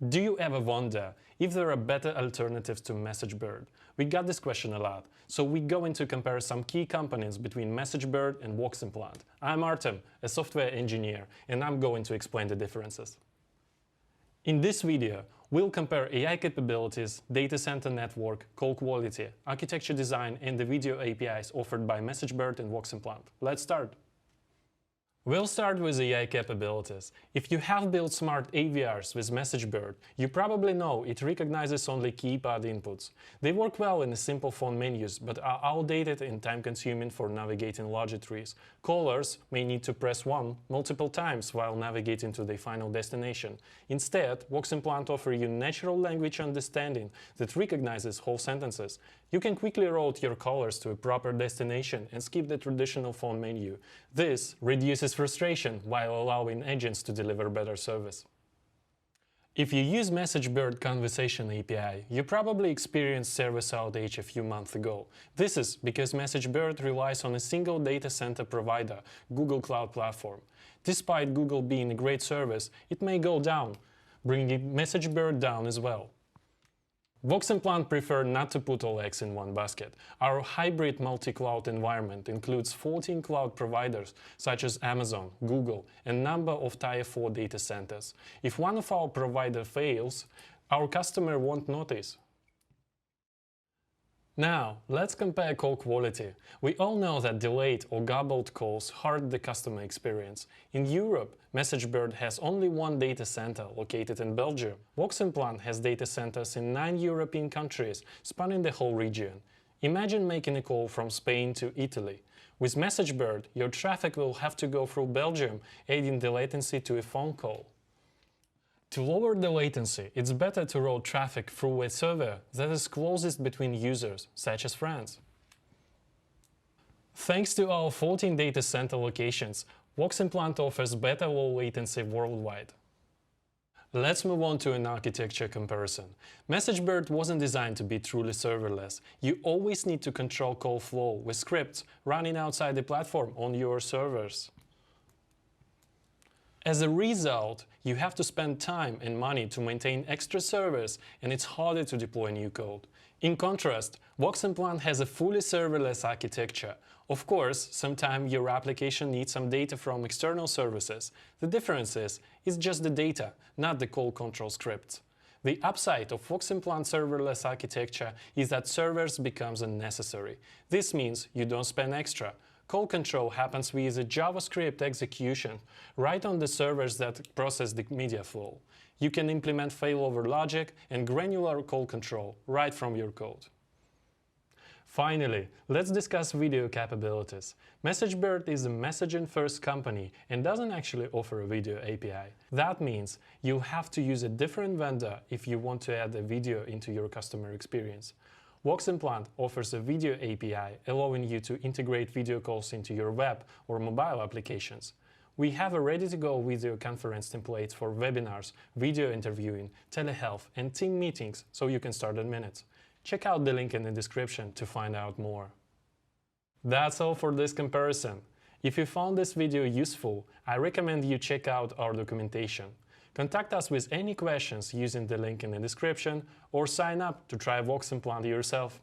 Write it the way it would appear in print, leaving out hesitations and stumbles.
Do you ever wonder if there are better alternatives to MessageBird? We got this question a lot, so we're going to compare some key components between MessageBird and Voximplant. I'm Artem, a software engineer, and I'm going to explain the differences. In this video, we'll compare AI capabilities, data center network, call quality, architecture design, and the video APIs offered by MessageBird and Voximplant. Let's start. We'll start with AI capabilities. If you have built smart AVRs with MessageBird, you probably know it recognizes only keypad inputs. They work well in simple phone menus, but are outdated and time-consuming for navigating larger trees. Callers may need to press 1 multiple times while navigating to their final destination. Instead, Voximplant offers you natural language understanding that recognizes whole sentences. You can quickly route your callers to a proper destination and skip the traditional phone menu. This reduces frustration while allowing agents to deliver better service. If you use MessageBird Conversation API, you probably experienced service outage a few months ago. This is because MessageBird relies on a single data center provider, Google Cloud Platform. Despite Google being a great service, it may go down, bringing MessageBird down as well. Voximplant prefer not to put all eggs in one basket. Our hybrid multi-cloud environment includes 14 cloud providers such as Amazon, Google, and a number of Tier 4 data centers. If one of our providers fails, our customer won't notice. Now, let's compare call quality. We all know that delayed or garbled calls hurt the customer experience. In Europe, MessageBird has only one data center located in Belgium. Voximplant has data centers in 9 European countries, spanning the whole region. Imagine making a call from Spain to Italy. With MessageBird, your traffic will have to go through Belgium, adding the latency to a phone call. To lower the latency, it's better to route traffic through a server that is closest between users, such as friends. Thanks to our 14 data center locations, Voximplant offers better low latency worldwide. Let's move on to an architecture comparison. MessageBird wasn't designed to be truly serverless. You always need to control call flow with scripts running outside the platform on your servers. As a result, you have to spend time and money to maintain extra servers, and it's harder to deploy new code. In contrast, Voximplant has a fully serverless architecture. Of course, sometimes your application needs some data from external services. The difference is, it's just the data, not the call control scripts. The upside of Voximplant serverless architecture is that servers becomes unnecessary. This means you don't spend extra. Call control happens with a JavaScript execution right on the servers that process the media flow. You can implement failover logic and granular call control right from your code. Finally, let's discuss video capabilities. MessageBird is a messaging-first company and doesn't actually offer a video API. That means you'll have to use a different vendor if you want to add a video into your customer experience. Voximplant offers a video API, allowing you to integrate video calls into your web or mobile applications. We have a ready-to-go video conference templates for webinars, video interviewing, telehealth, and team meetings, so you can start in minutes. Check out the link in the description to find out more. That's all for this comparison. If you found this video useful, I recommend you check out our documentation. Contact us with any questions using the link in the description or sign up to try Voximplant yourself.